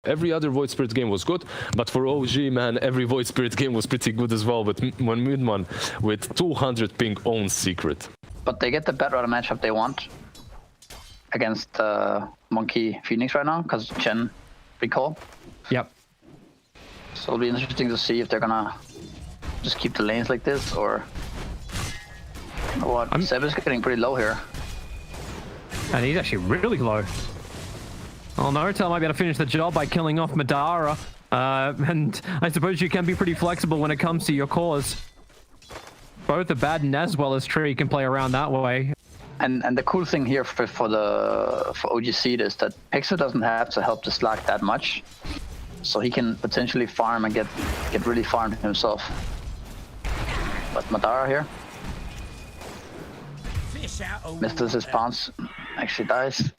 Every other Void Spirit game was good, but for OG, man, every Void Spirit game was pretty good as well. But when Moonman with 200 ping owns Secret. But they get the better matchup they want against Monkey Phoenix right now, because Chen recall. Yep. So it'll be interesting to see if they're gonna just keep the lanes like this, or what. Seb is getting pretty low here. And he's actually really low. Oh, Naruto might be able to finish the job by killing off Madara. And I suppose you can be pretty flexible when it comes to your cores. Both the Baden as well as Tree can play around that way. And the cool thing here for OG Seed is that Pixel doesn't have to help the Slack that much. So he can potentially farm and get really farmed himself. But Madara here misses his bounce, actually dies.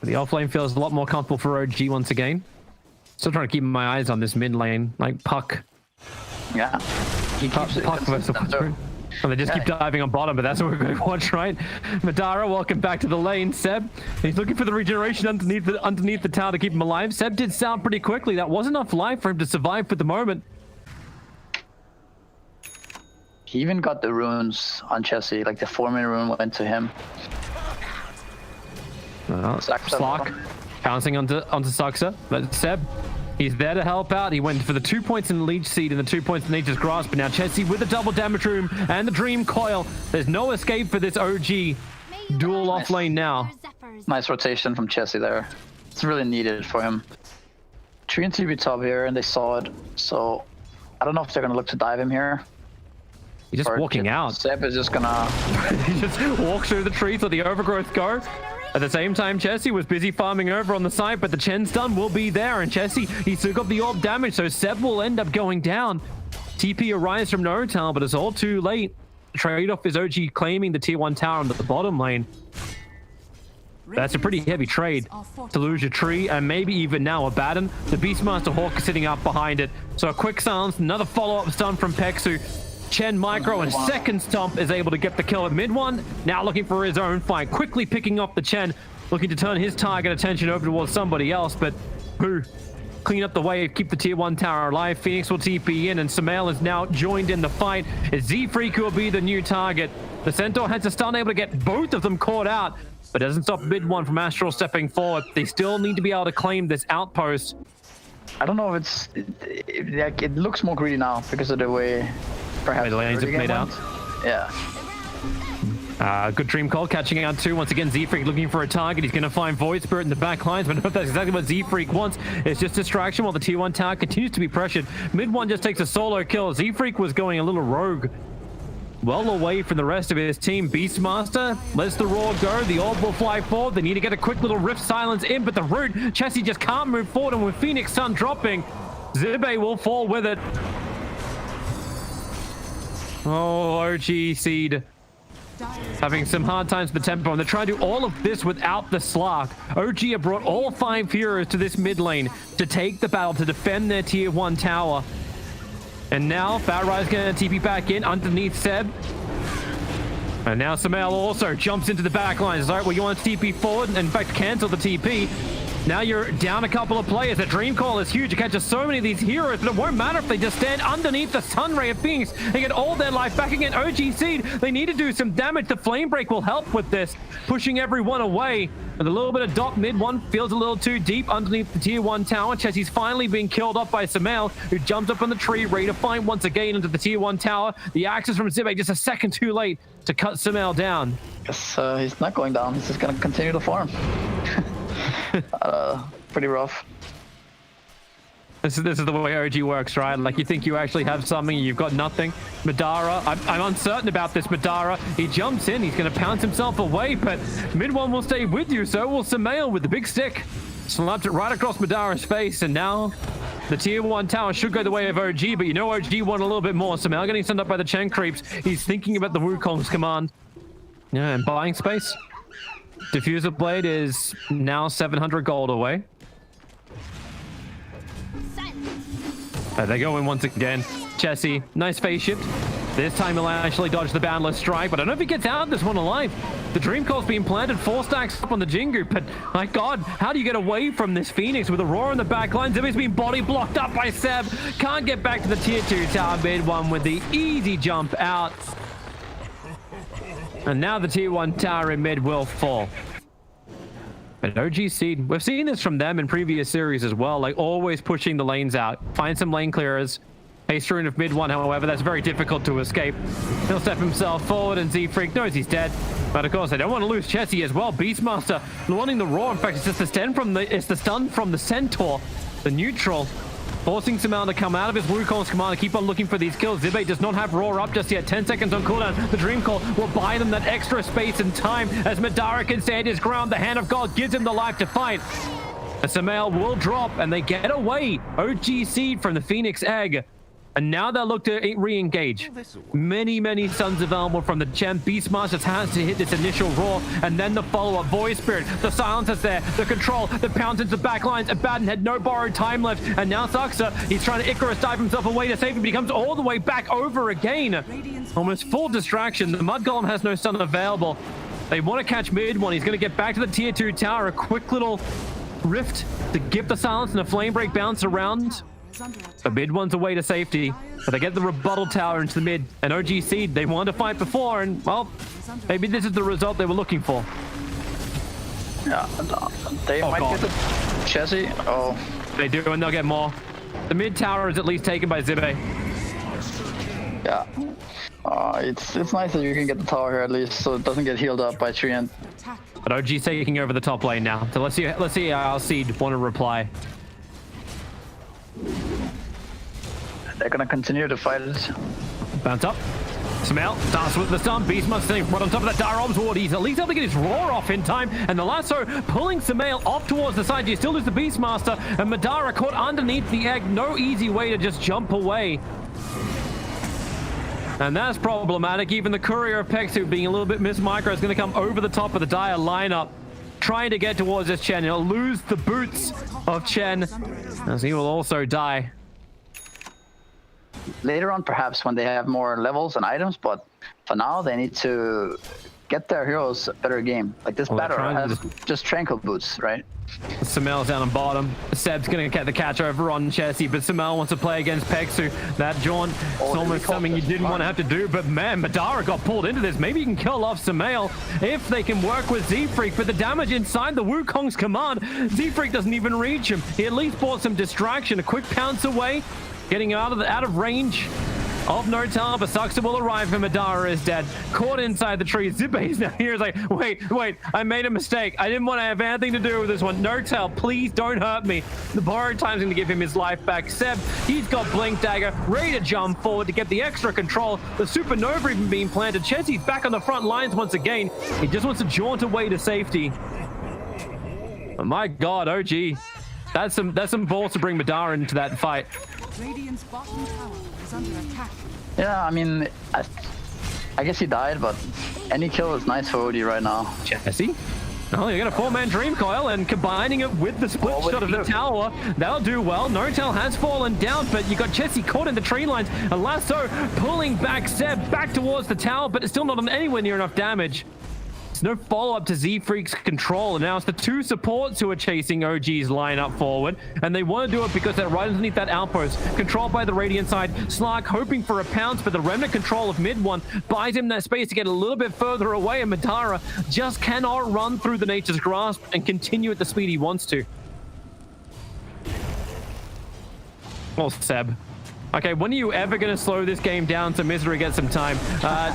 The offlane feels a lot more comfortable for OG once again. Still trying to keep my eyes on this mid lane, like Puck. Yeah, he keeps Puck versus and they just keep diving on bottom, but that's what we're going to watch, right? Madara, welcome back to the lane. Seb, he's looking for the regeneration underneath the tower to keep him alive. Seb did sound pretty quickly. That was enough life for him to survive for the moment. He even got the runes on Chessie, like the 4-minute rune went to him. Slark pouncing onto Suxa, but Seb, he's there to help out. He went for the 2 points in the Leech Seed and the 2 points in Nature's Grasp, but now Chessie with the double damage room and the Dream Coil. There's no escape for this OG dual off lane now. Nice rotation from Chessie there. It's really needed for him. Tree and TB top here, and they saw it, so I don't know if they're gonna look to dive him here. He's just walking out. Seb is just gonna... he just walks through the trees, let the overgrowth go. At the same time, Chessie was busy farming over on the side, but the Chen stun will be there, and Chessie, he still got the orb damage, so Seb will end up going down. TP arrives from Naruto, but it's all too late. Trade-off is OG claiming the tier 1 tower on the bottom lane. That's a pretty heavy trade to lose your tree, and maybe even now a Baden. The Beastmaster Hawk is sitting up behind it. So a quick silence, another follow-up stun from Peksu. Chen micro and second stomp is able to get the kill at mid one. Now looking for his own fight, quickly picking off the Chen, looking to turn his target attention over towards somebody else, but who clean up the wave, keep the tier 1 tower alive. Phoenix will TP in, and Sumail is now joined in the fight. Z-Freak will be the new target. The Centaur has a stun, able to get both of them caught out, but doesn't stop mid one from Astral stepping forward. They still need to be able to claim this outpost. I don't know if it looks more greedy now because of the way perhaps the lanes have played out. Yeah. Good dream call, catching out too. Once again, Z-Freak looking for a target. He's going to find Void Spirit in the back lines, but that's exactly what Z-Freak wants. It's just distraction while the tier 1 tower continues to be pressured. Mid one just takes a solo kill. Z-Freak was going a little rogue. Well away from the rest of his team. Beastmaster lets the roar go. The orb will fly forward. They need to get a quick little rift silence in, but the root, Chessie just can't move forward, and with Phoenix Sun dropping, Zibe will fall with it. Oh, OG Seed having some hard times with the tempo, and they're trying to do all of this without the Slark. OG have brought all 5 heroes to this mid lane to take the battle, to defend their tier 1 tower. And now Fatrai's going to TP back in underneath Seb. And now Sumail also jumps into the back lines. All right, well, you want to TP forward, and in fact, cancel the TP. Now you're down a couple of players. The Dream Call is huge. It catches so many of these heroes, but it won't matter if they just stand underneath the Sun Ray of Phoenix and get all their life back again. OG Seed, they need to do some damage. The Flame Break will help with this, pushing everyone away. With a little bit of dot mid one, feels a little too deep underneath the tier 1 tower. Chessie's finally being killed off by Sumail, who jumps up on the tree, ready to find once again into the tier 1 tower. The axes from Zibe just a second too late to cut Sumail down. Yes, he's not going down. He's just going to continue to farm. Pretty rough. This is the way OG works, right? Like, you think you actually have something, you've got nothing. Madara, I'm uncertain about this. Madara, he jumps in, he's going to pounce himself away, but mid one will stay with you, so will Sumail with the big stick. Slapped it right across Madara's face, and now the tier 1 tower should go the way of OG, but you know OG want a little bit more. Sumail getting sent up by the Chen creeps. He's thinking about the Wukong's command. Yeah, and buying space. Diffuser Blade is now 700 gold away. They go in once again. Chessie, nice phase shift. This time he'll actually dodge the boundless strike, but I don't know if he gets out of this one alive. The Dream Coil's being planted, 4 stacks up on the Jingu, but my god, how do you get away from this Phoenix with a roar in the back line? Zibby's been body blocked up by Seb. Can't get back to the tier 2 tower mid one with the easy jump out. And now the tier 1 tower in mid will fall. But OG Seed, we've seen this from them in previous series as well, like always pushing the lanes out, find some lane clearers. Ace Rune of mid one, however, that's very difficult to escape. He'll step himself forward and Z-Freak knows he's dead. But of course, they don't want to lose Chessie as well. Beastmaster wanting the roar. In fact, it's just the stun from the Centaur, the neutral, forcing Simao to come out of his Wukong's command to keep on looking for these kills. Zibe does not have roar up just yet. 10 seconds on cooldown. The Dream Coil will buy them that extra space and time as Madara can stand his ground. The Hand of God gives him the life to fight. A Samael will drop and they get away. OG Seed from the Phoenix Egg. And now they'll look to re-engage. Many suns available from the Chen. Beastmaster has to hit this initial roar, and then the follow-up. Void Spirit, the silence is there, the control, the pounds into the back lines. Abaddon had no borrowed time left, and now Saxa, he's trying to Icarus dive himself away to save him, but he comes all the way back over again. Almost full distraction. The Mud Golem has no stun available. They want to catch mid one. He's going to get back to the tier 2 tower. A quick little rift to give the silence and a flame break bounce around. The mid one's away to safety, but they get the rebuttal tower into the mid. And OG Seed, they wanted to fight before, and well, maybe this is the result they were looking for. Yeah, they might get the Chessie. Oh, they do, and they'll get more. The mid tower is at least taken by Zibe. Yeah, it's nice that you can get the tower here at least, so it doesn't get healed up by Treant. But OG's taking over the top lane now. So let's see how our Seed want to reply. They're gonna continue to fight it. Bounce up. Samael starts with the stun. Beastmaster sitting right on top of that Dire Orbs ward. He's at least able to get his roar off in time. And the lasso pulling Samael off towards the side. You still lose the Beastmaster. And Madara caught underneath the egg. No easy way to just jump away. And that's problematic. Even the Courier of Pexu being a little bit micro is going to come over the top of the Dire lineup, trying to get towards this Chen. He'll lose the boots of Chen, as he will also die. Later on, perhaps, when they have more levels and items, but for now, they need to get their heroes a better game. Like this battle has just tranquil boots, right? Samael's down on bottom. Seb's going to get the catch over on Chessie, but Samael wants to play against Pexu. That jaunt is almost something you didn't want to have to do, but man, Madara got pulled into this. Maybe you can kill off Samael if they can work with Z-Freak, but the damage inside the Wukong's command, Z-Freak doesn't even reach him. He at least brought some distraction, a quick pounce away, getting out of range of Notel, but Saxa will arrive and Madara is dead. Caught inside the tree. Zibe's now here is like, wait, I made a mistake. I didn't want to have anything to do with this one. Notel, please don't hurt me. The borrowed time's going to give him his life back. Seb, he's got Blink Dagger, ready to jump forward to get the extra control. The Supernova even being planted. Chessie's back on the front lines once again. He just wants to jaunt away to safety. Oh my god, OG. That's some balls to bring Madara into that fight. Radiant's bottom tower is under attack. Yeah, I mean, I guess he died, but any kill is nice for OD right now. Chessie? Oh, you got a 4-man Dream Coil and combining it with the split shot of the tower. That'll do well. Notel has fallen down, but you got Chessie caught in the tree lines. A lasso pulling back Seb back towards the tower, but it's still not anywhere near enough damage. There's no follow-up to Z-Freak's control, and now it's the 2 supports who are chasing OG's lineup forward, and they want to do it because they're right underneath that outpost, controlled by the Radiant side. Slark hoping for a pounce, but the Remnant control of mid one buys him that space to get a little bit further away, and Madara just cannot run through the Nature's Grasp and continue at the speed he wants to. Well, Seb. Okay, when are you ever going to slow this game down so Misery gets some time?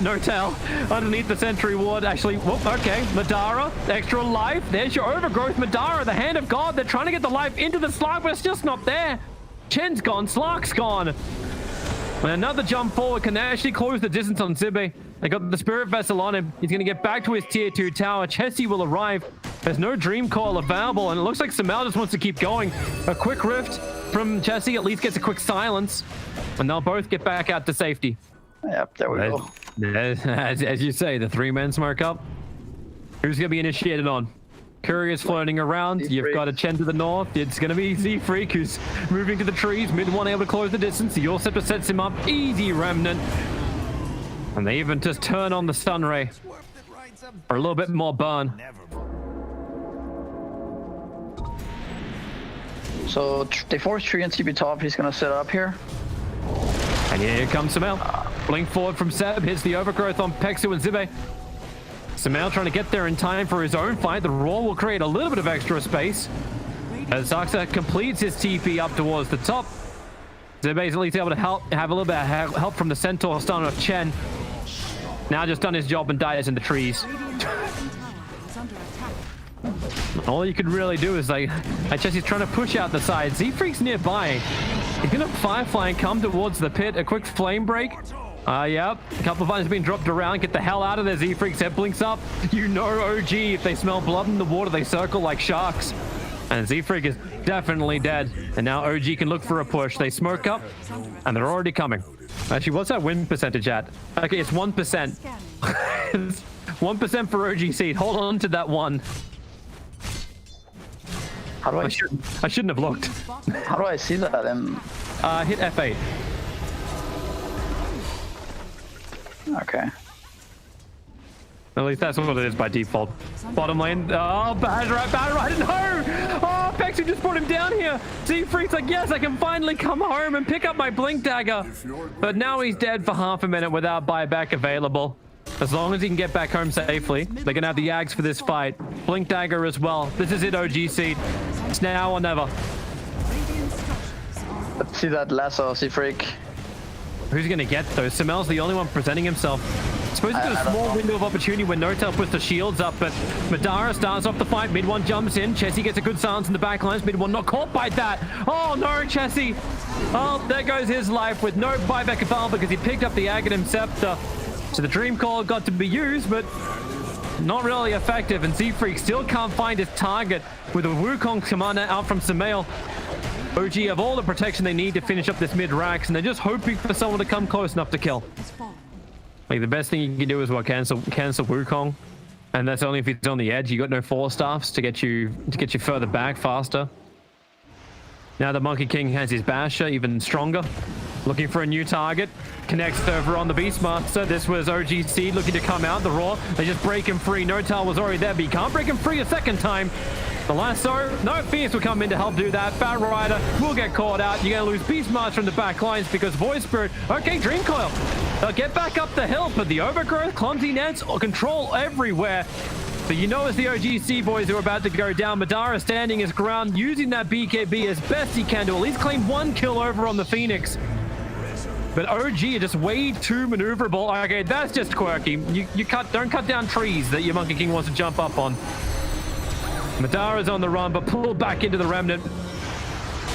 Notel underneath the Sentry Ward. Actually, whoop, okay. Madara, extra life. There's your overgrowth. Madara, the Hand of God. They're trying to get the life into the Slark, but it's just not there. Chen's gone. Slark's gone. And another jump forward can actually close the distance on Zibe. They got the Spirit Vessel on him. He's going to get back to his tier 2 tower. Chessie will arrive. There's no Dream Coil available, and it looks like Samael just wants to keep going. A quick rift from Chessie at least gets a quick silence, and they'll both get back out to safety. Yep, there we go. As you say, the 3-man smoke up. Who's going to be initiated on? Courier's floating around. You've got a Chen to the north. It's going to be Z-Freak who's moving to the trees. Mid one able to close the distance. The Yorceptor sets him up. Easy Remnant. And they even just turn on the stun ray for a little bit more burn. So they force Tree and TP top. He's gonna set up here. And here comes Sumail. Blink forward from Seb. Hits the overgrowth on Pexu and Zibe. Sumail trying to get there in time for his own fight. The Roar will create a little bit of extra space. As Zaxa completes his TP up towards the top. Zibe is at least able to have a little bit of help from the Centaur stun of Chen. Now just done his job and dies in the trees. All you could really do is like Jesse's trying to push out the side. Z-Freak's nearby. He's gonna Firefly and come towards the pit. A quick flame break. Yep. A couple of items being dropped around. Get the hell out of there. Z-Freak's head blinks up. You know OG, if they smell blood in the water, they circle like sharks. And Z-Freak is definitely dead. And now OG can look for a push. They smoke up, and they're already coming. Actually, what's that win percentage at? Okay, it's 1%. It's 1% for OG Seed. Hold on to that one. How do I shouldn't have looked. How do I see that? Hit F8. Okay. At least that's what it is by default. Bottom lane. Oh, bad right. No! Oh, Pexu just brought him down here. Z-Freak's like, yes, I can finally come home and pick up my Blink Dagger. But now he's dead for half a minute without buyback available. As long as he can get back home safely, they're going to have the Yags for this fight. Blink Dagger as well. This is it, OG Seed. It's now or never. Let's see that lasso, Z-Freak. Who's going to get those? Sumail's the only one presenting himself. Suppose he's got a small window of opportunity when No-Tail puts the shields up, but Madara starts off the fight. Mid one jumps in. Chessie gets a good silence in the back lines. Mid one not caught by that. Oh no, Chessie. Oh, there goes his life with no buyback available because he picked up the Aghanim Scepter. So the Dream Call got to be used, but not really effective. And Z-Freak still can't find his target with a Wukong commander out from Sumail. OG have all the protection they need to finish up this mid-racks, and they're just hoping for someone to come close enough to kill. Like, the best thing you can do is what, cancel Wukong, and that's only if it's on the edge. You got no Force Staffs to get you further back faster. Now the Monkey King has his Basher, even stronger. Looking for a new target. Connects over on the Beastmaster. This was OG Seed looking to come out. The Raw, they just break him free. No-Tail was already there, but you can't break him free a second time. The lasso, no, Phoenix will come in to help do that. Fat Rider will get caught out. You're going to lose Beastmaster in the back lines because Void Spirit, okay, Dream Coil. They'll get back up the hill, but the Overgrowth, Clumsy Nets, control everywhere. So you know it's the OGC boys who are about to go down. Madara standing his ground, using that BKB as best he can to at least claim one kill over on the Phoenix. But OG are just way too maneuverable. Okay, that's just quirky. Don't cut down trees that your Monkey King wants to jump up on. Madara's on the run, but pulled back into the Remnant.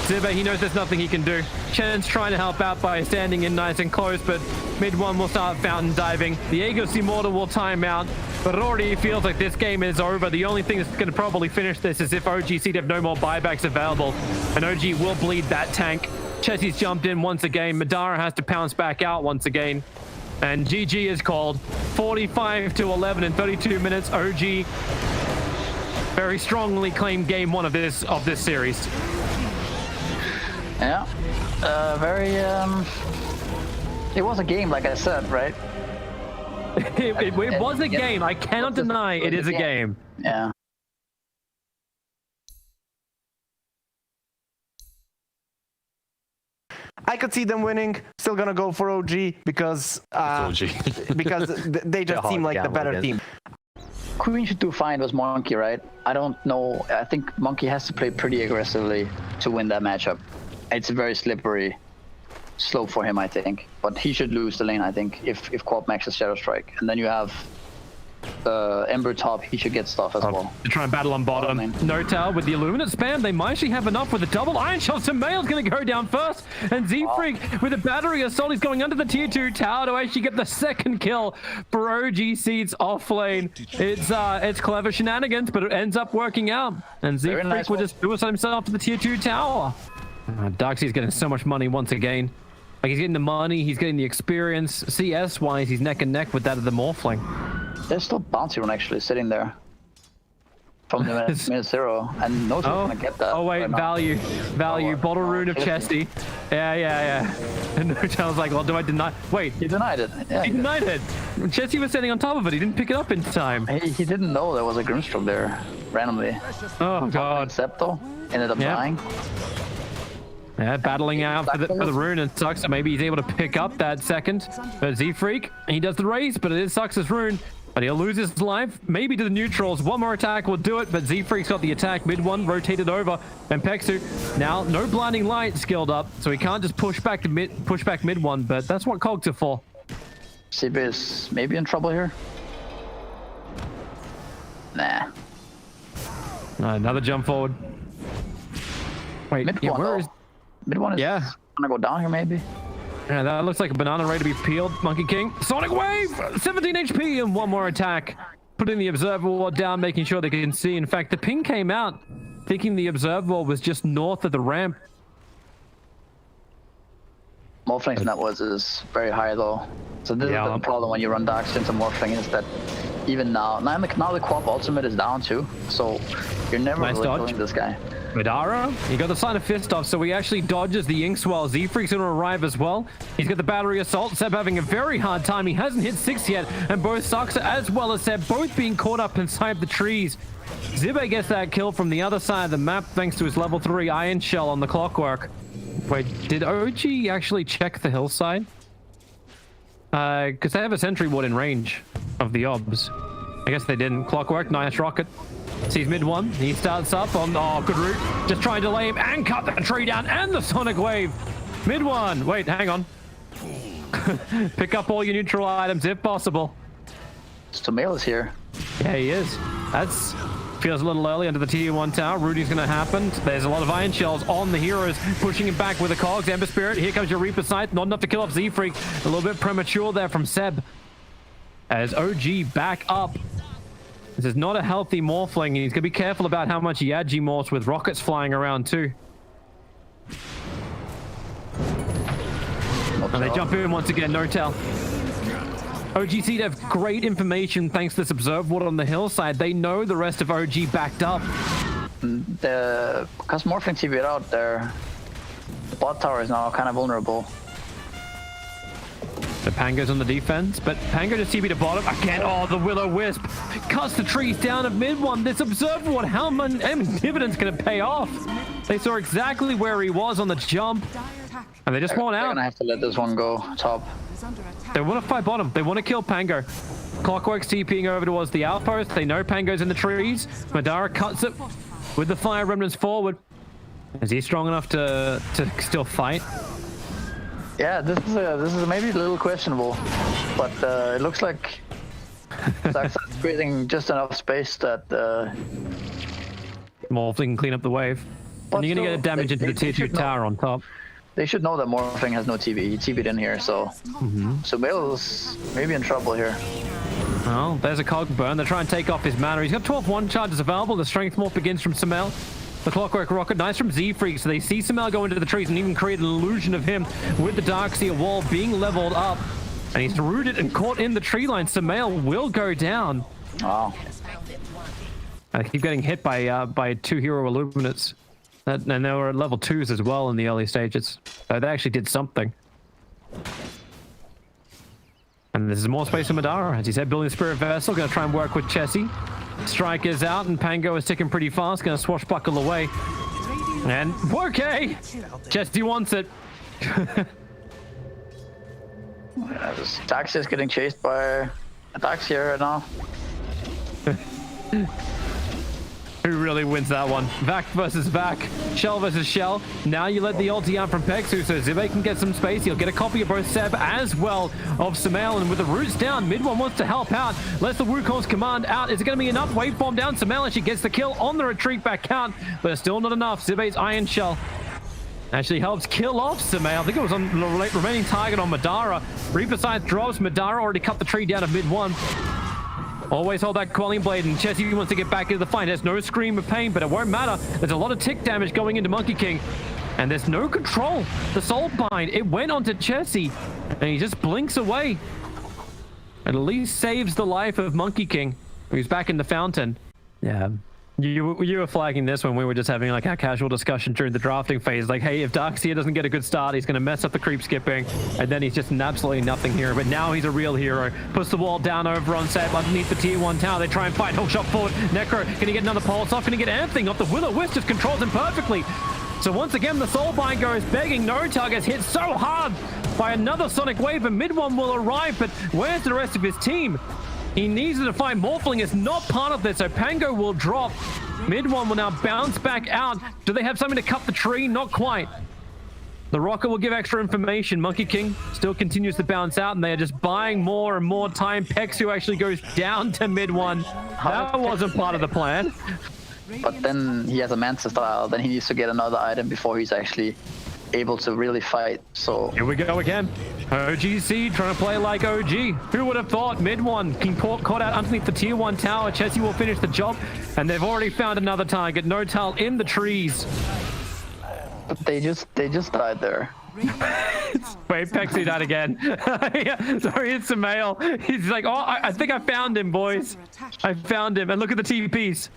Zibe, he knows there's nothing he can do. Chen's trying to help out by standing in nice and close, but mid one will start fountain diving. The Aegis Immortal will time out, but it already feels like this game is over. The only thing that's going to probably finish this is if OG seed have no more buybacks available, and OG will bleed that tank. Chessie's jumped in once again. Madara has to pounce back out once again. And GG is called. 45-11 in 32 minutes. OG very strongly claimed game one of this series. Yeah, it was a game, like I said, right? it was a game. I cannot deny it is a game. Yeah. I could see them winning. Still gonna go for OG because because they just seem like the better team. Queen should do fine was Monkey, right? I don't know. I think Monkey has to play pretty aggressively to win that matchup. It's a very slippery slope for him, I think. But he should lose the lane, I think, if Corp maxes Shadow Strike. And then you have Ember top, he should get stuff as well. To try and battle on bottom. No-Tail with the Illuminate spam. They might actually have enough with a double Iron Shot. Sumail's going to go down first. And Z-Freak with a battery assault. He's going under the tier 2 tower to actually get the second kill for OG Seeds off lane. It's clever shenanigans, but it ends up working out. And Z-Freak will just suicide himself to the tier 2 tower. Darkseid's getting so much money once again. Like, he's getting the money, he's getting the experience. CS-wise, he's neck and neck with that of the Morphling. There's still Bouncy Rune actually sitting there from the minute 0, and no one's gonna get that. Oh wait, right value. Bottle Rune of Chesty. Yeah. And Notel's like, well, do I deny? Wait, He denied it. Yeah, he denied it. Jesse was standing on top of it. He didn't pick it up in time. He didn't know there was a Grimstroke there randomly. Oh, God. Septo ended up dying. Yeah, battling out for the rune, and sucks. So maybe he's able to pick up that second. But Z-Freak, he does the race, but it is Sucks' rune. But he'll lose his life, maybe to the neutrals. One more attack will do it, but Z-Freak's got the attack. Mid one rotated over, and Pexu now no blinding light skilled up, so he can't just push back mid one. But that's what cogs are for. CB is maybe in trouble here. Nah. Another jump forward. Wait, Mid yeah, one. where is? Mid one is gonna go down here maybe. Yeah, that looks like a banana ready to be peeled. Monkey King, Sonic Wave, 17 HP, and one more attack. Putting the observer wall down, making sure they can see. In fact, the ping came out thinking the observer wall was just north of the ramp. Morphling's net worth is very high though. So this is the problem when you run Dark into Morphling, is that even now the Quap ultimate is down too. So you're never really killing this guy. Madara, he got the sign of fist off, so he actually dodges the Inkswell. Z-Freak's gonna arrive as well. He's got the battery assault. Seb having a very hard time. He hasn't hit 6 yet, and both Sucks as well as Seb both being caught up inside the trees. Zibe gets that kill from the other side of the map thanks to his level 3 Iron Shell on the Clockwork. Wait, did OG actually check the hillside? Because they have a sentry ward in range of the obs. I guess they didn't. Clockwork, nice rocket. Sees mid one. He starts up on, good route. Just trying to delay him and cut the tree down and the Sonic Wave. Mid one. Wait, hang on. Pick up all your neutral items if possible. Stamel is here. Yeah, he is. That's feels a little early under the tier 1 tower. Rooting's going to happen. There's a lot of Iron Shells on the heroes, pushing him back with the cogs. Ember Spirit. Here comes your Reaper Scythe. Not enough to kill off Z-Freak. A little bit premature there from Seb. As OG back up. This is not a healthy Morphling, and he's going to be careful about how much he Yagi morphs with rockets flying around too. And they jump in once again, Notel. OGC have great information thanks to this observe ward on the hillside. They know the rest of OG backed up. Because Morphling TV'd out there, the bot tower is now kind of vulnerable. The Pango's on the defense, but Pango just TB to bottom. Again, the Will-O-Wisp cuts the trees down at mid one. This observer ward, how many dividends can it pay off? They saw exactly where he was on the jump, and they just want out. They're gonna have to let this one go top. They want to fight bottom. They want to kill Pango. Clockwork's TPing over towards the outpost. They know Pango's in the trees. Madara cuts it with the fire remnants forward. Is he strong enough to still fight? Yeah, this is maybe a little questionable, but it looks like Saxon's creating just enough space that Morphling can clean up the wave. And you're gonna get damage into the tier 2 tower on top. They should know that Morphling has no TV. He TV'd in here, so so Bale's maybe in trouble here. Well, there's a cog burn. They're trying to take off his mana. He's got 12 one charges available. The strength morph begins from Samel. The Clockwork Rocket, nice from Z-Freak, so they see Samel go into the trees and even create an illusion of him with the Darkseer wall being leveled up. And he's rooted and caught in the tree line. Samel will go down. Wow. I keep getting hit by 2 hero Illuminates. And they were at level 2s as well in the early stages. So they actually did something. And there's more space for Madara. As he said, building Spirit Vessel, going to try and work with Chessie. Strike is out, and Pango is ticking pretty fast. Going to swashbuckle away. And okay! Chessie wants it. This taxi is getting chased by a taxi here right now. Who really wins that one? Vac versus Vac. Shell versus Shell. Now you let the ulti out from Pexu, so Zibe can get some space. He'll get a copy of both Seb as well of Samel. And with the roots down, mid one wants to help out. Lets the Wukong's command out. Is it going to be enough? Waveform down. Samel, and she gets the kill on the retreat back out. But it's still not enough. Zibe's Iron Shell actually helps kill off Samel. I think it was on the remaining target on Madara. Reaper Scythe drops. Madara already cut the tree down at mid one. Always hold that Quelling Blade, and Chessie wants to get back into the fight. There's no Scream of Pain, but it won't matter. There's a lot of tick damage going into Monkey King, and there's no control. The Soul Bind, it went onto Chessie, and he just blinks away. At least saves the life of Monkey King, who's back in the fountain. Yeah, You were flagging this when we were just having like our casual discussion during the drafting phase. Like, hey, if Darkseer doesn't get a good start, he's going to mess up the creep skipping, and then he's just an absolutely nothing hero. But now he's a real hero. Puts the wall down over on Seb underneath the tier 1 tower. They try and fight. Hook shot forward. Necro, can he get another pulse off? Can he get anything off? The Will-O-Wisp just controls him perfectly. So once again, the Soulbind goes begging. No-Tug gets hit so hard by another Sonic Wave, and mid-1 will arrive, but where's the rest of his team? He needs to find Morphling is not part of this, so Pango will drop. Mid-1 will now bounce back out. Do they have something to cut the tree? Not quite. The Rocket will give extra information. Monkey King still continues to bounce out, and they are just buying more and more time. Pexu actually goes down to mid-1. That wasn't part of the plan. But then he has a Mantis style, then he needs to get another item before he's actually able to really fight. So here we go again. OGC trying to play like OG. Who would have thought? Mid-1 King Pork caught out underneath the tier 1 tower. Chessie will finish the job, and they've already found another target. No-Tal in the trees. But they just died there. Wait, Pexu died again. Yeah, sorry, it's Samael. He's like, oh, I think I found him, boys. I found him. And look at the TVPs.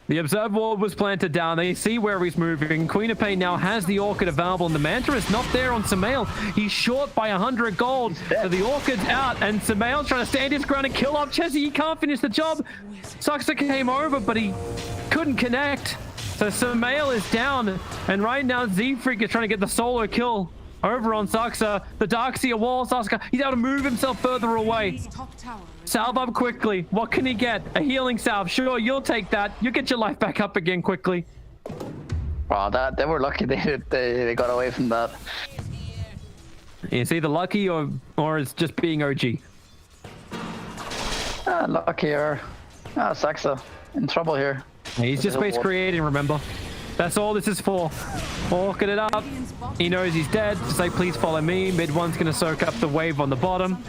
The Observe Ward was planted down. They see where he's moving. Queen of Pain now has the Orchid available, and the Manta is not there on Samael. He's short by 100 gold. So the Orchid's out, and Samael's trying to stand his ground and kill off Chessie. He can't finish the job. Suxa came over, but he couldn't connect. So Samael is down, and right now Z-Freak is trying to get the solo kill over on Suxa. The Darkseer wall, Suxa, he's able to move himself further away. Salve up quickly. What can he get? A healing salve. Sure, you'll take that. You'll get your life back up again quickly. Wow, they were lucky they got away from that. It's either lucky or it's just being OG. Lucky or Suxa in trouble here. He's just base creating, remember? That's all this is for. Orchid it up. He knows he's dead. Just say, please follow me. Mid-1's going to soak up the wave on the bottom.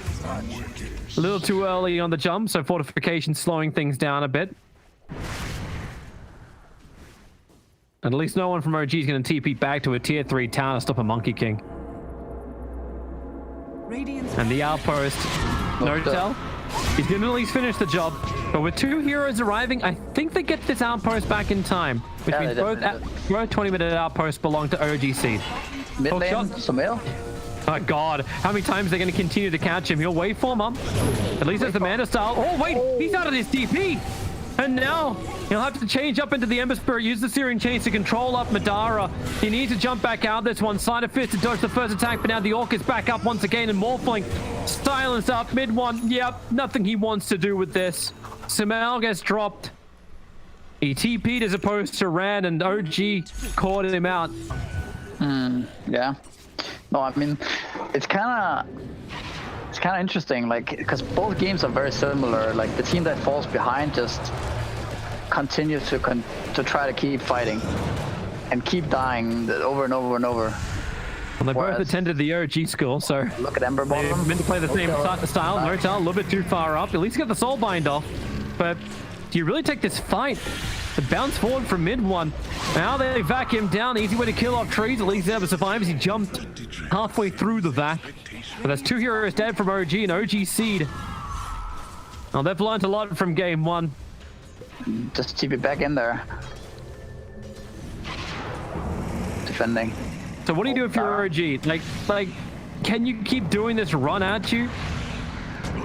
A little too early on the jump, so fortification slowing things down a bit. And at least no one from OG is going to TP back to a tier 3 town to stop a Monkey King. And the outpost, No-Tal, he's going to at least finish the job. But with 2 heroes arriving, I think they get this outpost back in time. Which means both 20-minute outposts belong to OGC. Mid lane, Samael. Oh god, how many times are they going to continue to catch him? He'll waveform up. At least it's the Manta style. Oh wait, he's out of his DP. And now he'll have to change up into the Ember Spirit, use the Searing Chains to control up Madara. He needs to jump back out this one. Side of Fist to dodge the first attack, but now the Orc is back up once again, and Morphling silence up mid-1. Yep, nothing he wants to do with this. Samael gets dropped. He TP'd as opposed to ran, and OG caught him out. Yeah. No, I mean, it's kind of interesting, like, because both games are very similar. Like, the team that falls behind just continues to try to keep fighting and keep dying over and over and over. Well, they both attended the OG school, so look at Ember Bottom. They're meant to play the same style. No-Tal, a little bit too far up. At least get the Soulbind off. But do you really take this fight? The bounce forward from mid-1. Now they vac him down. Easy way to kill off trees. At least he ever survives. He jumped halfway through the vac. But that's 2 heroes dead from OG and OG Seed. Well, they've learned a lot from game 1. Just keep it back in there. Defending. So what do you do if you're OG? Like, can you keep doing this run at you?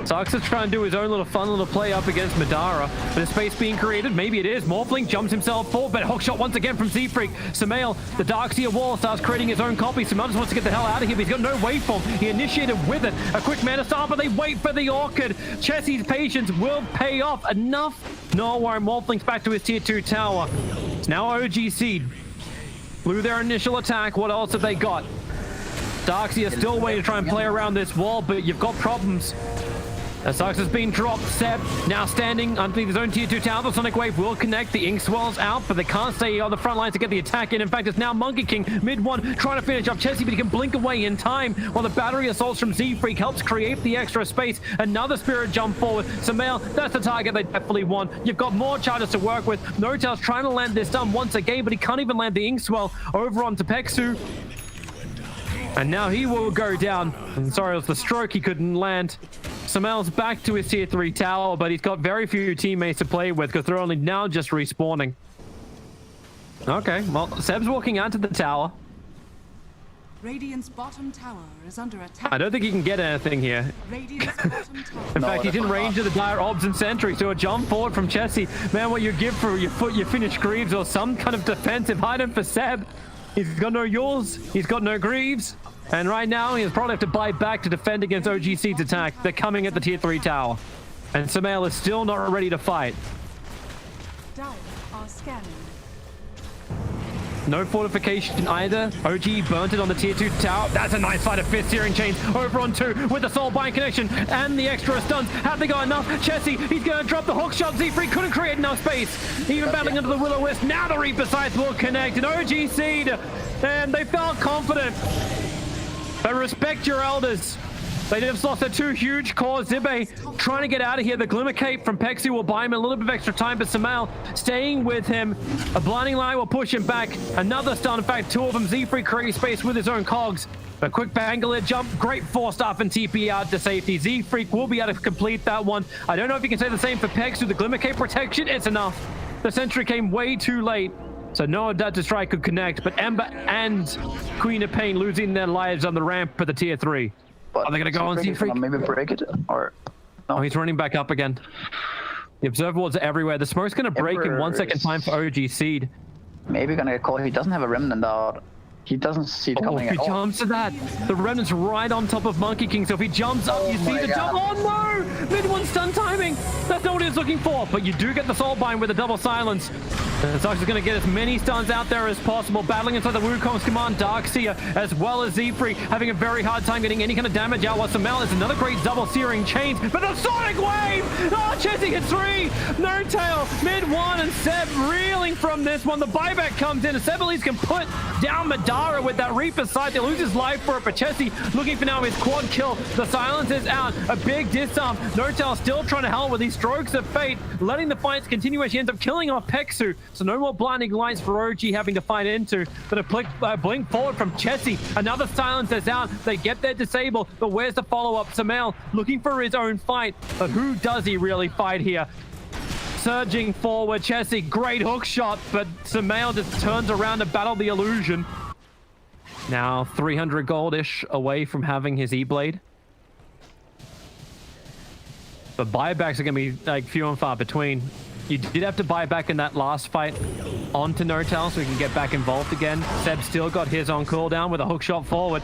Suxa's trying to do his own little fun little play up against Madara, but a space being created. Maybe it is. Morphling jumps himself forward, but hookshot once again from Z-Freak. Samael, the Darkseer wall, starts creating his own copy. Samael just wants to get the hell out of here, but he's got no waveform. He initiated with it. A quick mana start, but they wait for the Orchid. Chessie's patience will pay off. Enough? No worry, Morphling's back to his tier 2 tower. It's now OG Seed. Blew their initial attack. What else have they got? Darkseer still waiting to try and play around this wall, but you've got problems. Suxa's has been dropped. Seb now standing underneath his own tier 2 tower. The Sonic Wave will connect. The Ink Swell's out, but they can't stay on the front line to get the attack in. In fact, it's now Monkey King mid-1 trying to finish off Chessie, but he can blink away in time while the battery assaults from Z-Freak helps create the extra space. Another Spirit jump forward. Samael, that's the target they definitely want. You've got more charges to work with. No-Tal's trying to land this stun once again, but he can't even land the Ink Swell over onto Pexu. And now he will go down. I'm sorry, it was the stroke he couldn't land. Samel's back to his tier 3 tower, but he's got very few teammates to play with because they're only now just respawning. Okay, well, Seb's walking out to the tower. Radiant's bottom tower is under attack. I don't think he can get anything here. Radiant's bottom tower. In fact, he's in range of the dire obs and sentries, so a jump forward from Chessie. Man, what you give for your foot, you finish Greaves or some kind of defensive item for Seb. He's got no yours, he's got no Greaves. And right now, he'll probably have to buy back to defend against OGC's attack. They're coming at the tier 3 tower. And Sumail is still not ready to fight. Dire are scanning. No fortification either. OG burnt it on the tier 2 tower. That's a nice fight of fist searing chains over on 2 with the soul bind connection and the extra stuns. Have they got enough? Chessie, he's going to drop the hook shot. Z-Free couldn't create enough space. Even battling under the Will-O-Wisp. Now the Reaper Scythe will connect. And OG Seed, and they felt confident. But respect your elders. They just lost their 2 huge cores. Zibe trying to get out of here. The Glimmer Cape from Pexi will buy him a little bit of extra time, but Sumail staying with him. A blinding light will push him back. Another stun. In fact, 2 of them. Z-Free creating space with his own cogs. A quick Bangalore jump. Great forced off and TP out to safety. Z-Freak will be able to complete that one. I don't know if you can say the same for Pex with the Glimmer Cape protection. It's enough. The sentry came way too late. So no doubt to strike could connect, but Ember and Queen of Pain losing their lives on the ramp for the tier 3. But are they going to go on Z-Freak? Maybe break it, or no? Oh, he's running back up again. The observer wards are everywhere. The smoke's going to break in 1 second time for OG Seed. Maybe gonna get caught. He doesn't have a remnant out. He doesn't see it coming if he at all. jumps to that, the remnant's right on top of Monkey King. So if he jumps up, you see the jump. Oh no! Mid-1 stun timing. That's not what he was looking for. But you do get the soul bind with a double silence. And Sox is going to get as many stuns out there as possible. Battling inside the Wukong's command, Darkseer, as well as Z-Free, having a very hard time getting any kind of damage out. While Sumail is another great double searing chains. But the Sonic Wave! Oh, Chessie hits 3! No tail, mid-1, and Seb reeling from this one. The buyback comes in, and Seb at least can put down Madara with that Reaper Scythe. They lose his life for it, but Chessie looking for now his quad kill. The silence is out. A big disarm. No tail still trying to help with these strokes of fate, letting the fights continue as she ends up killing off Pexu. So no more blinding lights for OG having to fight into. But a blink forward from Chessie. Another silence is out. They get their disable, but where's the follow-up? Sumail looking for his own fight, but who does he really fight here? Surging forward, Chessie, great hook shot, but Sumail just turns around to battle the illusion. Now 300 gold-ish away from having his E-Blade. But buybacks are going to be like few and far between. You did have to buy back in that last fight onto No-Tail so we can get back involved again. Seb still got his on cooldown with a hook shot forward.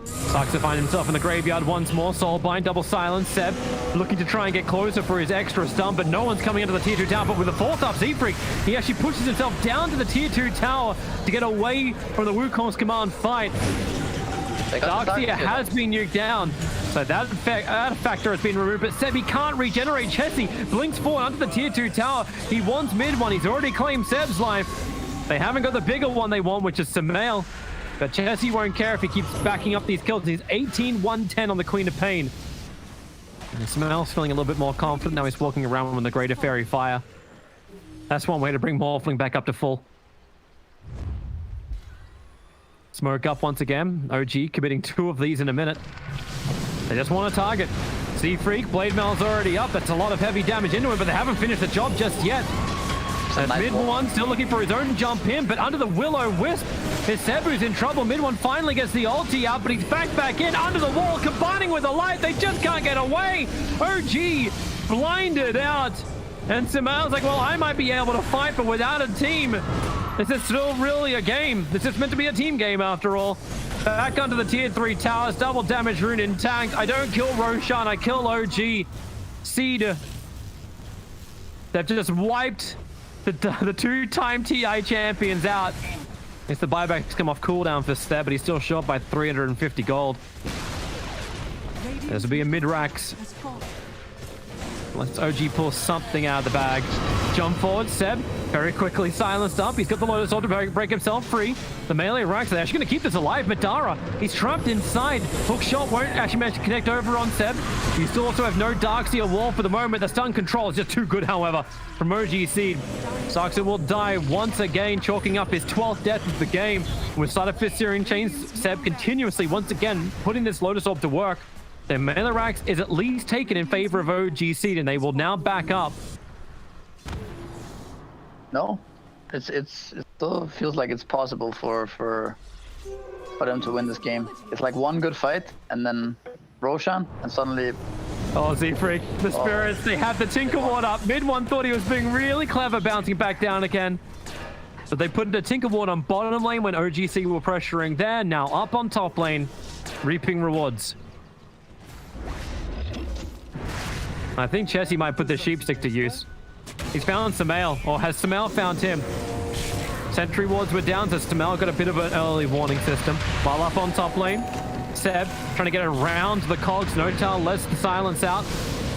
Sucks to find himself in the graveyard once more. Soulbind, double silence. Seb looking to try and get closer for his extra stun, but no one's coming into the tier 2 tower. But with a fourth up Z-Freak, he actually pushes himself down to the tier 2 tower to get away from the Wukong's command fight. Darkseer has been nuked down, so that factor has been removed, but Seb, he can't regenerate. Chessie blinks forward onto the tier 2 tower. He wants mid-1. He's already claimed Seb's life. They haven't got the bigger one they want, which is Sumail. But Chessie won't care if he keeps backing up these kills. He's 18-110 on the Queen of Pain. And Sumail's feeling a little bit more confident. Now he's walking around with the Greater Fairy Fire. That's one way to bring Morphling back up to full. Smoke up once again. OG committing 2 of these in a minute. They just want to target. Z-Freak, Blade Mail's already up. That's a lot of heavy damage into him, but they haven't finished the job just yet. As mid-1 still looking for his own jump in, but under the Will-O-Wisp, his Sebu's in trouble. Mid-1 finally gets the ulti out, but he's back in under the wall, combining with the light. They just can't get away. OG blinded out. And Sumail's like, well, I might be able to fight, but without a team, this is still really a game. This is meant to be a team game after all. Back onto the tier 3 towers, double damage rune intact. I don't kill Roshan, I kill OG. Seed. They've just wiped the 2-time TI champions out. It's the buybacks come off cooldown for Seb, but he's still short by 350 gold. This will be a mid-racks. Let's OG pull something out of the bag. Jump forward, Seb, very quickly silenced up. He's got the Lotus Orb to break himself free. The melee racks, they're actually going to keep this alive. Madara, he's trapped inside. Hook shot won't actually manage to connect over on Seb. You still also have no Darkseer wall for the moment. The stun control is just too good, however, from OG Seed. Saxon will die once again, chalking up his 12th death of the game. With Side of Fist Searing Chains, Seb continuously, once again, putting this Lotus Orb to work. Their melee racks is at least taken in favor of OG Seed, and they will now back up. No, it still feels like it's possible for them to win this game. It's like one good fight, and then Roshan, and suddenly. Oh, Z-Freak, the spirits, they have the Tinker Ward up. Mid one thought he was being really clever, bouncing back down again. But they put the Tinker Ward on bottom lane when OGC were pressuring there. Now up on top lane, reaping rewards. I think Chessie might put the sheepstick to use. He's found Samael, or has Samael found him? Sentry wards were down, so Samael got a bit of an early warning system. While up on top lane, Seb trying to get around the cogs. Notal lets the silence out.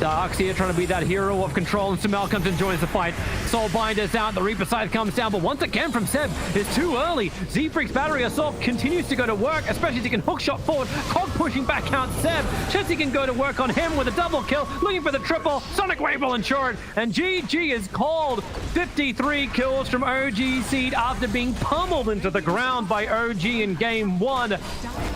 Dark's here trying to be that hero of control, and Samael comes and joins the fight. Soulbinder's out, the Reaper side comes down, but once again from Seb, it's too early. Z-Freak's battery assault continues to go to work, especially as he can hookshot forward. Cog pushing back out Seb. Chessie can go to work on him with a double kill, looking for the triple. Sonic Wave will ensure it, and GG is called. 53 kills from OG Seed after being pummeled into the ground by OG in game 1.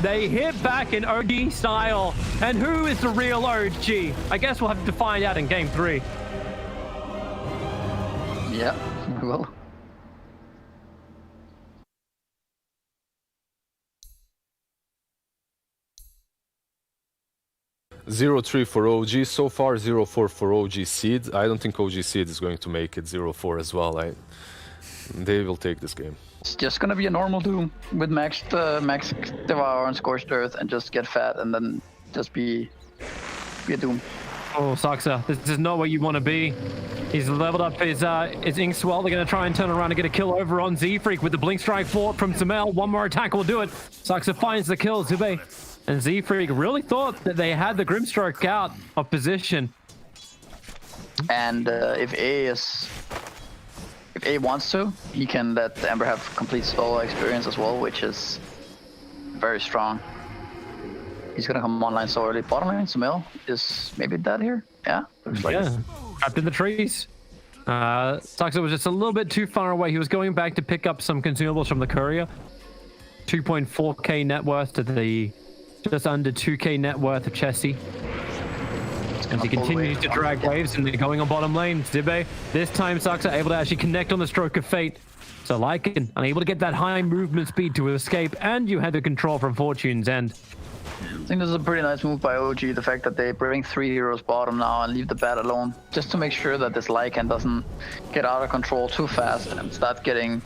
They hit back in OG style, and who is the real OG? I guess we'll have to find out in game 3. Yeah, we will. (0-3) for OG so far, 0-4 for OG Seed. I don't think OG Seed is going to make it 0-4 as well. They will take this game. It's just gonna be a normal Doom with max Devour and Scorched Earth, and just get fat, and then just be a Doom. Oh, Saxa, this is not what you want to be. He's leveled up his Inkswell. They're going to try and turn around and get a kill over on Z-Freak with the Blink Strike Fort from Samael. One more attack will do it. Saxa finds the kill, Zube. And Z-Freak really thought that they had the Grimstroke out of position. And if A wants to, he can let Ember have complete solo experience as well, which is very strong. He's gonna come online so early. Bottom lane, Samael is maybe dead here. Yeah, looks like it. Trapped in the trees. Saxa was just a little bit too far away. He was going back to pick up some consumables from the courier. 2.4k net worth to the just under 2k net worth of Chessie. As he continues to drag waves, and they're going on bottom lane. Zibe, this time Saxa able to actually connect on the Stroke of Fate. So Lycan unable to get that high movement speed to escape, and you had the control from Fortune's End. I think this is a pretty nice move by OG, the fact that they bring 3 heroes bottom now and leave the bat alone, just to make sure that this Lycan doesn't get out of control too fast and start getting,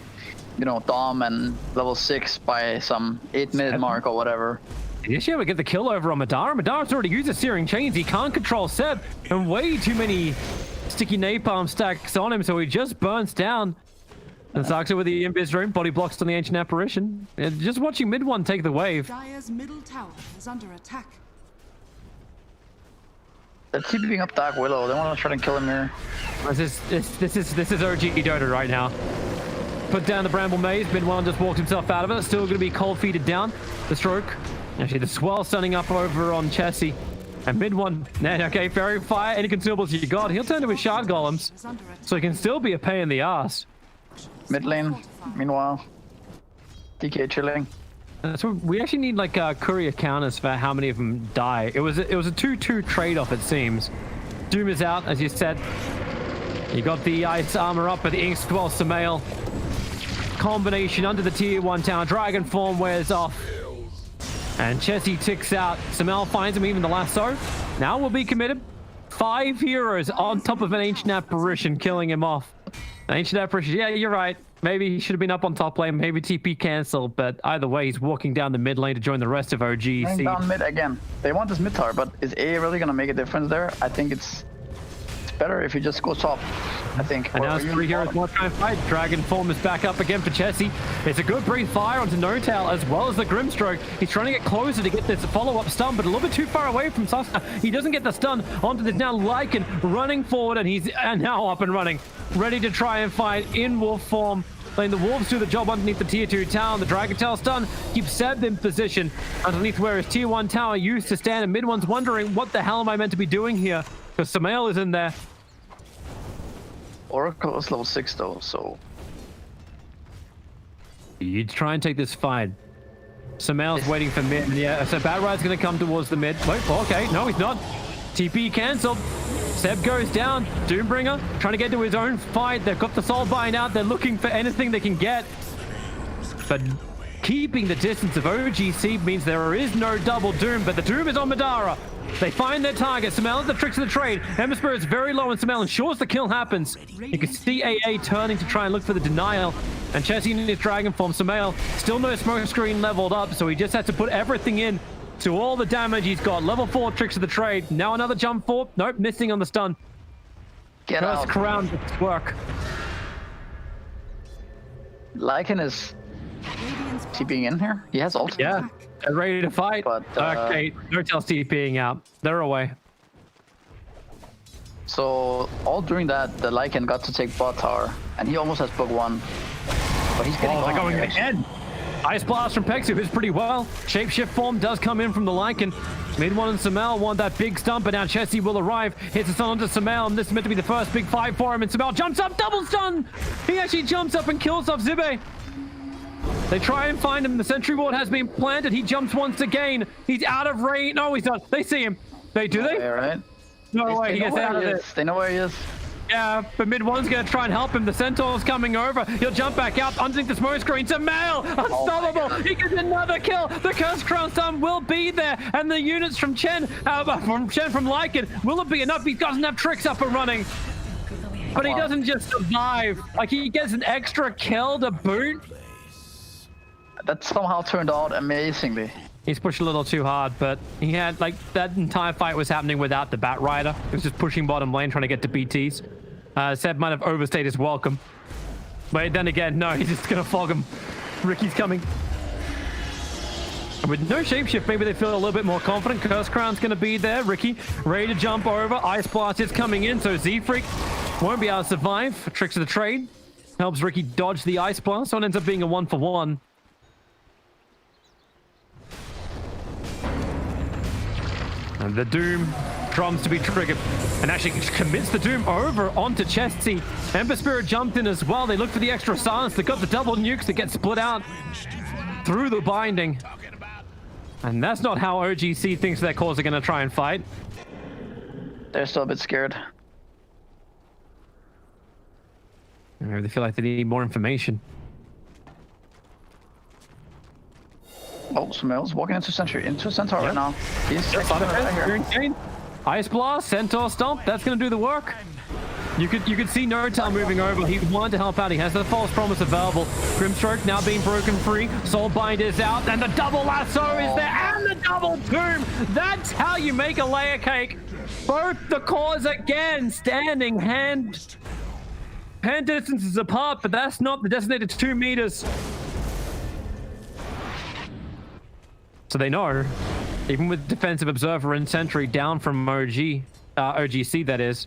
you know, Dom and level 6 by some 8-minute mark or whatever. Yes, yeah, we get the kill over on Madara. Madara's already used the Searing Chains. He can't control Seb, and way too many sticky napalm stacks on him, so he just burns down. And Saxa with the Invis Room, body blocks on the Ancient Apparition. And just watching mid one take the wave. Dire's middle tower is under attack. They're keeping up Dark Willow. They want to try and kill him here. This is OG Dota right now. Put down the Bramble Maze. Mid one just walked himself out of it. Still going to be cold feeded down. The Stroke. Actually, the Swell stunning up over on Chessie. And mid one, okay, Fairy Fire, any consumables you got, he'll turn to his Shard Golems. So he can still be a pain in the ass. Mid lane, meanwhile, DK chilling. So we actually need like courier counters for how many of them die. It was a 2-2 trade-off, it seems. Doom is out, as you said. You got the Ice Armor up, but the Inkswell Samael combination under the tier 1 tower. Dragon Form wears off. And Chessie ticks out. Samael finds him, even the lasso. Now will be committed. 5 heroes on top of an Ancient Apparition, killing him off. Ancient Apparition, yeah, you're right. Maybe he should have been up on top lane, maybe TP cancel, but either way, he's walking down the mid lane to join the rest of OG. Down mid again. They want this mid tower, but is A really gonna make a difference there? I think it's better if you just go top, I think. And now it's 3 heroes more trying to fight. Dragon Form is back up again for Chessie. It's a good breathe fire onto Notal as well as the Grimstroke. He's trying to get closer to get this follow-up stun, but a little bit too far away from Sasa. He doesn't get the stun onto this now Lycan running forward, and he's now up and running, ready to try and fight in wolf form. Letting the wolves do the job underneath the tier 2 tower. The Dragon Tail stun keeps Seb in position underneath where his tier 1 tower used to stand, and mid one's wondering, what the hell am I meant to be doing here? Because Samael is in there. Oracle is level 6 though, so... You try and take this fight. Samael's waiting for mid. Yeah, so Bad Ride's going to come towards the mid. Wait, okay, no, he's not. TP cancelled. Seb goes down. Doombringer trying to get to his own fight. They've got the soul bind out. They're looking for anything they can get. But keeping the distance of OGC means there is no double Doom, but the Doom is on Madara. They find their target. Samael has the tricks of the trade. Ember Spirit's very low on Samael, ensures the kill happens. You can see AA turning to try and look for the denial. And Chessie in his dragon form. Samael still no smoke screen leveled up, so he just has to put everything in to all the damage he's got. Level 4 tricks of the trade. Now another jump forward. Nope, missing on the stun. Get First out. crown does work. Lycan is TPing in here. He has ult. Yeah, they're ready to fight. But, okay, no tell TPing out. They're away. So all during that, the Lycan got to take bot tower, and he almost has book 1. But he's getting They're going here. ahead. Ice Blast from Pexu hits pretty well. Shapeshift form does come in from the Lycan. Mid one and Samael want that big stump, but now Chessie will arrive. Hits a stun onto Samael, and this is meant to be the first big fight for him. And Samael jumps up, double stun! He actually jumps up and kills off Zibe. They try and find him. The sentry ward has been planted. He jumps once again. He's out of range. No, he's not. They see him. Do they? Yeah, right? No way. He gets out of it. They know where he is. Yeah, but mid one's going to try and help him. The Centaur's coming over. He'll jump back out underneath the smoke screen. Samael, unstoppable. He gets another kill. The Curse Crown Stun will be there. And the units from Chen, from Lycan, will it be enough? He doesn't have tricks up and running. But he doesn't just survive. Like, he gets an extra kill to boot. That somehow turned out amazingly. He's pushed a little too hard, but he had, like, that entire fight was happening without the Bat Rider. He was just pushing bottom lane, trying to get to BTs. Seb might have overstayed his welcome. But then again, no, he's just gonna fog him. Ricky's coming. And with no shapeshift, maybe they feel a little bit more confident. Curse Crown's gonna be there. Ricky ready to jump over. Ice Blast is coming in, so Z-Freak won't be able to survive. Tricks of the trade helps Ricky dodge the Ice Blast, so it ends up being a 1-for-1. And the Doom drums to be triggered and actually commits the Doom over onto Chessie. Ember Spirit jumped in as well. They look for the extra silence. They got the double nukes that get split out through the binding. And that's not how OGC thinks their cores are going to try and fight. They're still a bit scared. They feel like they need more information. Oh, Samael's walking into Centaur right now. He's right here. Ice Blast, Centaur Stomp, that's going to do the work. You could see Notal moving over. He wanted to help out. He has the False Promise available. Grimstroke now being broken free. Soulbind is out, and the double lasso is there, and the double Doom. That's how you make a layer cake. Both the cores again standing hand distances apart, but that's not the designated 2 meters. So they know, even with Defensive Observer and Sentry down from OGC that is,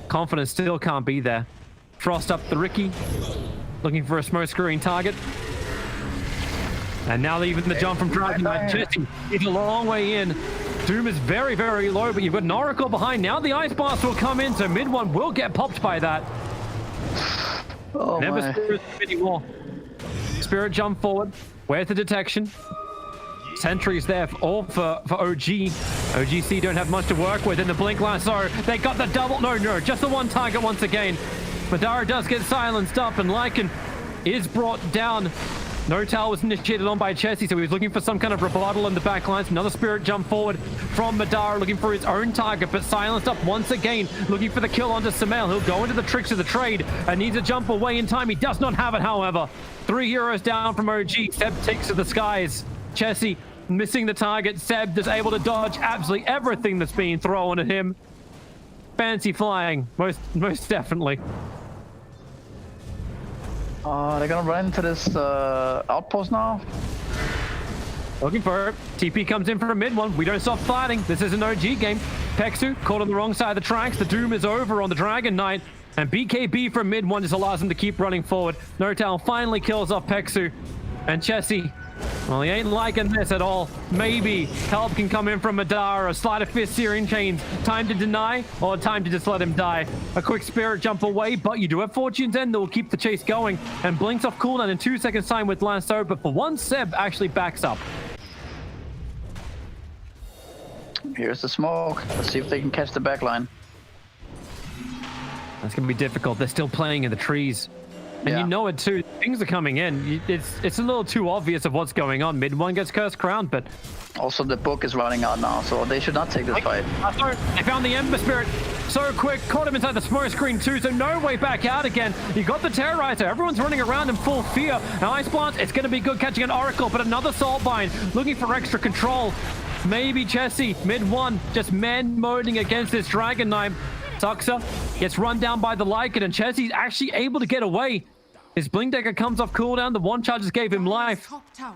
confidence still can't be there. Frost up the Ricky, looking for a smoke screen target. And now even the jump from Dragon Knight Chessie is a long way in. Doom is very, very low, but you've got an Oracle behind. Now the Ice Blast will come in, so mid one will get popped by that. Oh, Never my. Spirit anymore. Spirit jump forward. Where's the detection? Sentry's there all for OG. OGC don't have much to work with in the blink lasso. They got the double. No, just the one target once again. Madara does get silenced up, and Lycan is brought down. Notal was initiated on by Chessie, so he was looking for some kind of rebuttal in the back lines. Another Spirit jump forward from Madara, looking for his own target, but silenced up once again, looking for the kill onto Samael. He'll go into the tricks of the trade and needs a jump away in time. He does not have it, however. 3 heroes down from OG. Seb takes to the skies. Chessie missing the target. Seb is able to dodge absolutely everything that's being thrown at him. Fancy flying, most definitely. They're gonna run into this outpost now. Looking for it. TP comes in for a mid one. We don't stop fighting. This is an OG game. Pexu caught on the wrong side of the tracks. The Doom is over on the Dragon Knight. And BKB from mid one just allows him to keep running forward. Notal finally kills off Pexu. And Chessie Well, he ain't liking this at all. Maybe help can come in from Madara. Sleight of fist, searing chains. Time to deny or time to just let him die. A quick spirit jump away, but you do have Fortune's End that will keep the chase going. And blinks off cooldown in 2 seconds time with Lasso, but for once Seb actually backs up. Here's the smoke. Let's see if they can catch the back line. That's going to be difficult. They're still playing in the trees. And Yeah. you know it too. Things are coming in. It's a little too obvious of what's going on. Mid one gets Cursed Crown, but... Also, the book is running out now, so they should not take this fight. They found the Ember Spirit so quick. Caught him inside the smoke screen too, so no way back out again. You got the Terrorizer. Everyone's running around in full fear. Now Ice Blast, it's going to be good catching an Oracle, but another Soulbind. Looking for extra control. Maybe Chessie, mid one, just man-moding against this Dragon Knight. Tuxa gets run down by the Lycan, and Chessie's actually able to get away. His Blink Dagger comes off cooldown. The one charge just gave him life. Top tower.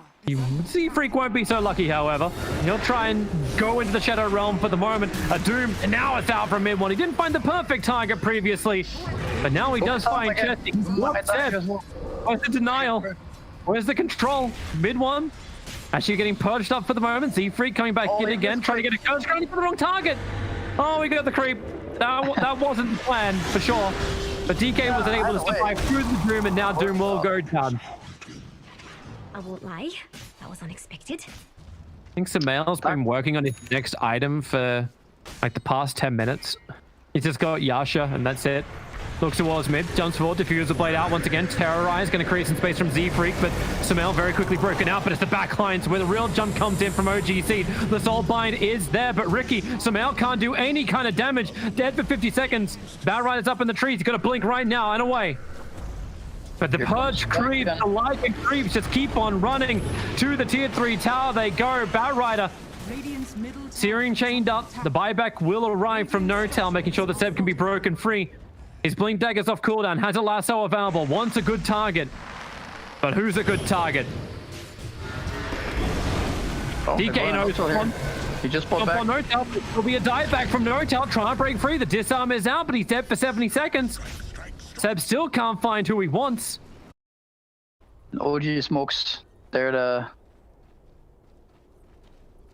Sea Freak won't be so lucky, however. He'll try and go into the Shadow Realm for the moment. A Doom, and now it's out from mid one. He didn't find the perfect target previously, but now he does find Chessie. Where's the denial? Where's the control? Mid one. Actually getting purged up for the moment. Z-Freak coming back in again, trying to get a Curse Crown for the wrong target. Oh, we got the creep. That wasn't the plan, for sure. But DK wasn't able to survive through the Doom, and now Doom will go down. I won't lie, that was unexpected. I think Samael's been working on his next item for like the past 10 minutes. He's just got Yasha, and that's it. Looks towards mid, jumps forward, Diffuser Blade out once again. Terrorize, going to create some space from Z-Freak, but Samael very quickly broken out, but it's the backlines where the real jump comes in from OGC. The Soulbind is there, but Ricky, Samael can't do any kind of damage. Dead for 50 seconds. Batrider's up in the trees. He's got to blink right now and away. But the Purge creeps, the Lycan creeps just keep on running to the tier 3 tower. They go. Batrider. Radiant's middle tower Searing chained up. The buyback will arrive from No-Tail, making sure that Seb can be broken free. His Blink Dagger's off cooldown, has a lasso available, wants a good target. But who's a good target? Oh, DK knows. He just pulled back. No-Tail. There'll be a dive back from No-Tail, trying to break free. The disarm is out, but he's dead for 70 seconds. Seb still can't find who he wants. OG smokes. They're the...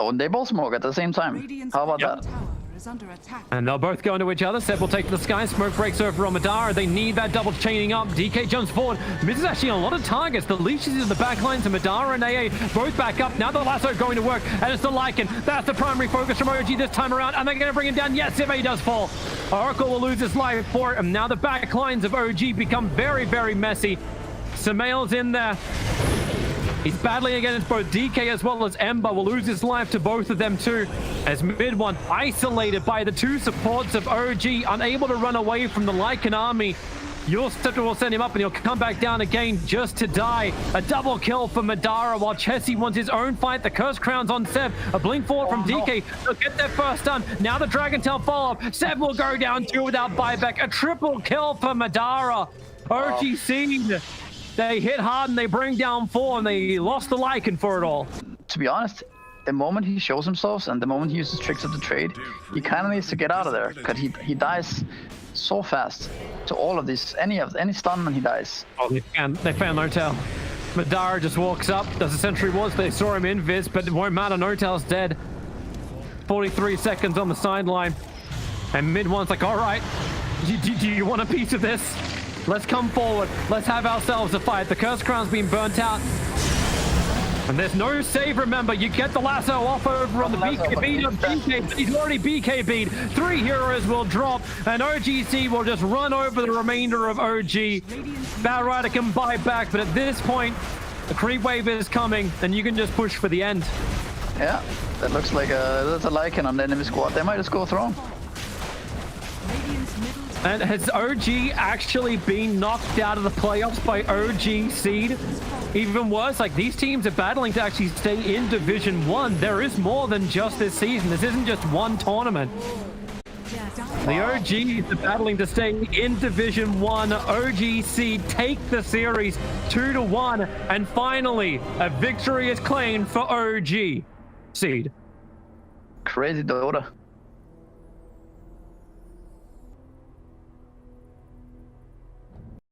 Oh, and they both smoke at the same time. Radiant's How about bottom that? tower is under attack. And they'll both go into each other. Seb will take to the sky. Smoke breaks over on Madara. They need that double chaining up. DK jumps forward. Misses actually a lot of targets. The leashes in the back lines and Madara and AA both back up. Now the lasso going to work. And it's the Lycan. That's the primary focus from OG this time around. And they're going to bring him down. Yes, if he does fall. Oracle will lose his life for it. And now the back lines of OG become very, very messy. Samael's in there. He's battling against both DK as well as Ember. Will lose his life to both of them too. As mid one isolated by the two supports of OG, unable to run away from the Lycan army. Your Scepter will send him up and he'll come back down again just to die. A double kill for Madara while Chessie wants his own fight. The Curse Crown's on Seb. A blink forward from DK. They'll get their first stun. Now the Dragon Tail follow-up. Seb will go down too without buyback. A triple kill for Madara. OG Seed. They hit hard and they bring down 4 and they lost the Lycan for it all. To be honest, the moment he shows himself and the moment he uses tricks of the trade, he kind of needs to get out of there because he dies so fast to all of these. Any stun and he dies. Oh, they found No-Tail. Madara just walks up, does a sentry wards. They saw him invis, but it won't matter. No-Tail's dead. 43 seconds on the sideline. And mid one's like, all right, do you want a piece of this? Let's come forward. Let's have ourselves a fight. The Curse Crown's been burnt out. And there's no save, remember. You get the lasso off over on the BKB of DK. He's already BKB'd. 3 heroes will drop. And OGC will just run over the remainder of OG. Batrider can buy back, but at this point, the creep wave is coming. And you can just push for the end. Yeah, that looks like that's a Lycan on the enemy squad. They might just go throne. Radiant's middle tower. And has OG actually been knocked out of the playoffs by OG Seed? Even worse, like these teams are battling to actually stay in Division 1. There is more than just this season. This isn't just one tournament. The OGs are battling to stay in Division 1. OG Seed take the series 2-1. And finally, a victory is claimed for OG Seed. Crazy Dota.